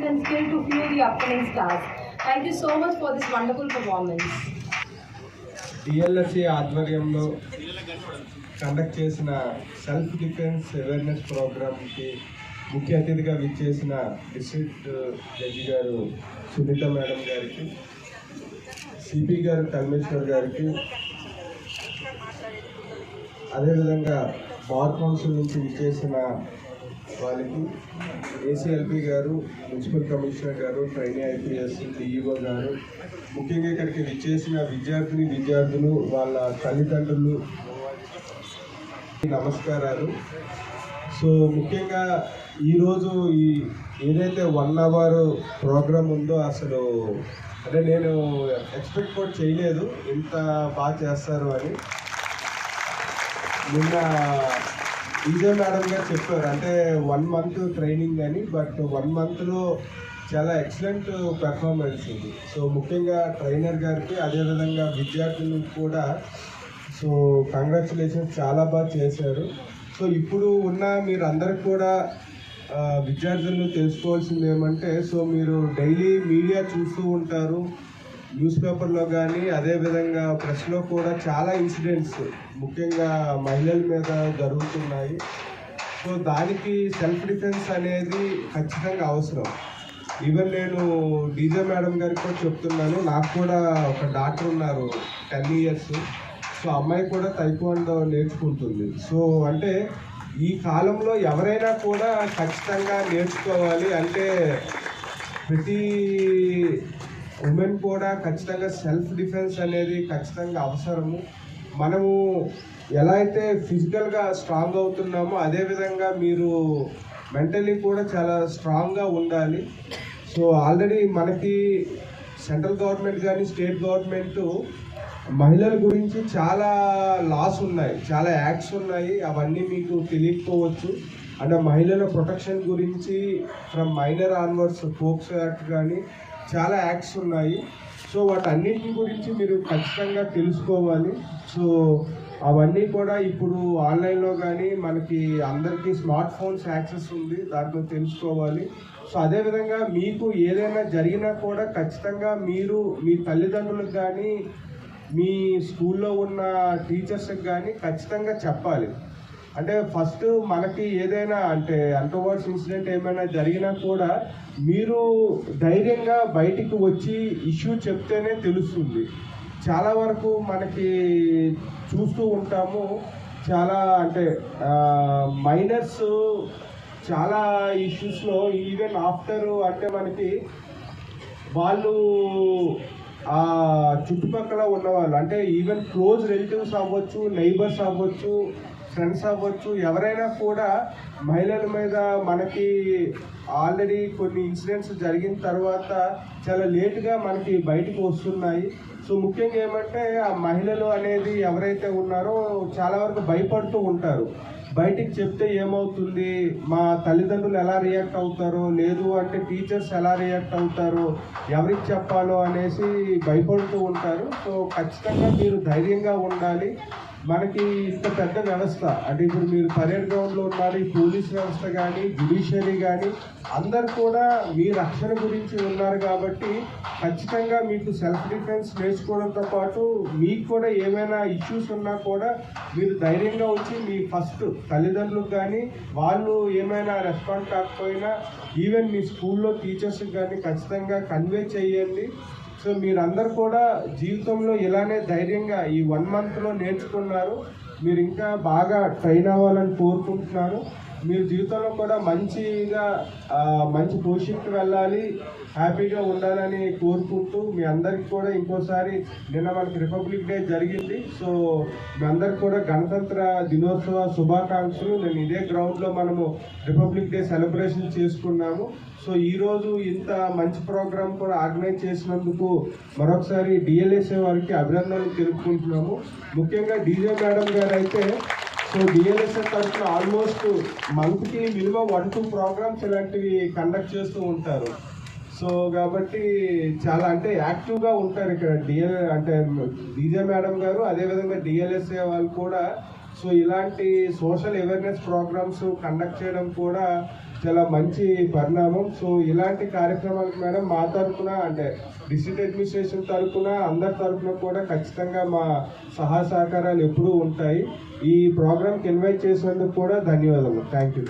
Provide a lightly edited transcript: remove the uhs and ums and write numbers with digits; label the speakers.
Speaker 1: and skill to fuel the upcoming stars. Thank you so much for this wonderful performance.
Speaker 2: DLSE ఆధ్వర్యంలో conduct చేసిన self defence awareness ప్రోగ్రామ్కి ముఖ్య అతిథిగా విచ్చేసిన district judge గారు Sunitha madam గారికి, సిపి గారు కల్మేశ్వర్ గారికి, అదేవిధంగా బార్ కౌన్సిల్ నుంచి విచ్చేసిన వాళ్ళకి, ఏసీఎల్పీ గారు, మున్సిపల్ కమిషనర్ గారు, ట్రైనీ ఐపీఎస్, డిఈఓ గారు, ముఖ్యంగా ఇక్కడికి విచ్చేసిన విద్యార్థులు, వాళ్ళ తల్లిదండ్రులు, నమస్కారాలు. సో ముఖ్యంగా ఈరోజు ఏదైతే 1 అవర్ ప్రోగ్రామ్ ఉందో అసలు అంటే నేను ఎక్స్పెక్ట్ కూడా చేయలేదు ఇంత బాగా చేస్తారు అని. నిన్న ఈజే మేడం గారు చెప్పారు, అంటే 1 మంత్ ట్రైనింగ్ అని, బట్ 1 మంత్లో చాలా ఎక్సలెంట్ పెర్ఫార్మెన్స్ ఉంది. సో ముఖ్యంగా ట్రైనర్ గారికి, అదేవిధంగా విద్యార్థులకు కూడా సో కంగ్రాచులేషన్స్, చాలా బాగా చేశారు. సో ఇప్పుడు ఉన్న మీరు అందరికి కూడా విద్యార్థులను తెలుసుకోవాల్సింది ఏమంటే, సో మీరు డైలీ మీడియా చూస్తూ ఉంటారు, న్యూస్ పేపర్లో కానీ అదేవిధంగా ప్రెస్లో కూడా చాలా ఇన్సిడెంట్స్ ముఖ్యంగా మహిళల మీద జరుగుతున్నాయి. సో దానికి సెల్ఫ్ డిఫెన్స్ అనేది ఖచ్చితంగా అవసరం. ఈవెన్ నేను డీజే మేడం గారికి కూడా చెప్తున్నాను, నాకు కూడా ఒక డాక్టర్ ఉన్నారు 10 years. సో అమ్మాయి కూడా తైక్వాండో నేర్చుకుంటుంది. సో అంటే ఈ కాలంలో ఎవరైనా కూడా ఖచ్చితంగా నేర్చుకోవాలి. అంటే ప్రతి ఉమెన్ కూడా ఖచ్చితంగా సెల్ఫ్ డిఫెన్స్ అనేది ఖచ్చితంగా అవసరము. మనము ఎలా అయితే ఫిజికల్గా స్ట్రాంగ్ అవుతున్నామో అదేవిధంగా మీరు మెంటలీ కూడా చాలా స్ట్రాంగ్గా ఉండాలి. సో ఆల్రెడీ మనకి సెంట్రల్ గవర్నమెంట్ కానీ స్టేట్ గవర్నమెంట్ మహిళల గురించి చాలా లాస్ ఉన్నాయి, చాలా యాక్ట్స్ ఉన్నాయి. అవన్నీ మీకు తెలియకపోవచ్చు. అంటే మహిళల ప్రొటెక్షన్ గురించి from minor onwards POCSO act కానీ చాలా యాక్ట్స్ ఉన్నాయి. సో వాటన్నిటి గురించి మీరు ఖచ్చితంగా తెలుసుకోవాలి. సో అవన్నీ కూడా ఇప్పుడు ఆన్లైన్లో కానీ మనకి అందరికీ స్మార్ట్ ఫోన్స్ యాక్సెస్ ఉంది, దాంట్లో తెలుసుకోవాలి. సో అదేవిధంగా మీకు ఏదైనా జరిగినా కూడా ఖచ్చితంగా మీరు మీ తల్లిదండ్రులకు కానీ మీ స్కూల్లో ఉన్న టీచర్స్కి కానీ ఖచ్చితంగా చెప్పాలి. అంటే ఫస్ట్ మనకి ఏదైనా అంటే అంటర్వర్డ్స్ ఇన్సిడెంట్ ఏమైనా జరిగినా కూడా మీరు ధైర్యంగా బయటికి వచ్చి ఇష్యూ చెప్తేనే తెలుస్తుంది. చాలా వరకు మనకి చూస్తూ ఉంటాము, చాలా అంటే మైనర్స్ చాలా ఇష్యూస్లో ఈవెన్ ఆఫ్టర్ అంటే మనకి వాళ్ళు ఆ చుట్టుపక్కల ఉన్నవాళ్ళు అంటే ఈవెన్ క్లోజ్ రిలేటివ్స్ అవ్వచ్చు, నైబర్స్ అవ్వచ్చు, ఫ్రెండ్స్ అవ్వచ్చు, ఎవరైనా కూడా మహిళల మీద మనకి ఆల్రెడీ కొన్ని ఇన్సిడెంట్స్ జరిగిన తర్వాత చాలా లేటుగా మనకి బయటకు వస్తున్నాయి. సో ముఖ్యంగా ఏమంటే ఆ మహిళలు అనేది ఎవరైతే ఉన్నారో చాలా వరకు భయపడుతూ ఉంటారు. బయటికి చెప్తే ఏమవుతుంది, మా తల్లిదండ్రులు ఎలా రియాక్ట్ అవుతారో, లేదు అంటే టీచర్స్ ఎలా రియాక్ట్ అవుతారో, ఎవరికి చెప్పాలో అనేసి భయపడుతూ ఉంటారు. సో ఖచ్చితంగా మీరు ధైర్యంగా ఉండాలి. మనకి ఇంత పెద్ద వ్యవస్థ అంటే ఇప్పుడు మీరు పరేడ్ గ్రౌండ్లో ఉన్నారు, ఈ పోలీస్ వ్యవస్థ కానీ జ్యుడిషియరీ కానీ అందరు కూడా మీ రక్షణ గురించి ఉన్నారు. కాబట్టి ఖచ్చితంగా మీకు సెల్ఫ్ డిఫెన్స్ నేర్చుకోవడంతో పాటు మీకు కూడా ఏమైనా ఇష్యూస్ ఉన్నా కూడా మీరు ధైర్యంగా వచ్చి మీ ఫస్ట్ తల్లిదండ్రులకు కానీ వాళ్ళు ఏమైనా రెస్పాండ్ కాకపోయినా ఈవెన్ మీ స్కూల్లో టీచర్స్కి కానీ ఖచ్చితంగా కన్వే చేయండి. సో మీరందరూ కూడా జీవితంలో ఇలానే ధైర్యంగా ఈ 1 మంత్లో నేర్చుకున్నారు. మీరు ఇంకా బాగా ట్రైన్ అవ్వాలని కోరుకుంటున్నాను. మీరు జీవితంలో కూడా మంచి పొజిషన్కి వెళ్ళాలి, హ్యాపీగా ఉండాలని కోరుకుంటూ మీ అందరికి కూడా ఇంకోసారి నిన్న మనకి రిపబ్లిక్ డే జరిగింది. సో మీ అందరికి కూడా గణతంత్ర దినోత్సవ శుభాకాంక్షలు. నేను ఇదే గ్రౌండ్లో మనము రిపబ్లిక్ డే సెలబ్రేషన్ చేసుకున్నాము. సో ఈరోజు ఇంత మంచి ప్రోగ్రామ్ కూడా ఆర్గనైజ్ చేసినందుకు మరొకసారి డిఎల్ఎస్ఏ వారికి అభినందనలు తెలుపుకుంటున్నాము. ముఖ్యంగా డీజే మేడం గారు అయితే సో డిఎల్ఎస్ఏ తరఫున ఆల్మోస్ట్ మంత్కి మినిమం 1-2 ప్రోగ్రామ్స్ ఇలాంటివి కండక్ట్ చేస్తూ ఉంటారు. సో కాబట్టి చాలా అంటే యాక్టివ్గా ఉంటారు ఇక్కడ డీజే మేడం గారు, అదేవిధంగా డిఎల్ఎస్ఏ వాళ్ళు కూడా. సో ఇలాంటి సోషల్ అవేర్నెస్ ప్రోగ్రామ్స్ కండక్ట్ చేయడం కూడా చాలా మంచి పరిణామం. సో ఇలాంటి కార్యక్రమాలకు మేడం మా తరఫున అంటే డిస్ట్రిక్ట్ అడ్మినిస్ట్రేషన్ తరఫున అందరి తరఫున కూడా ఖచ్చితంగా మా సహకారాలు ఎప్పుడూ ఉంటాయి. ఈ ప్రోగ్రామ్కి ఇన్వైట్ చేసినందుకు కూడా ధన్యవాదాలు. Thank you.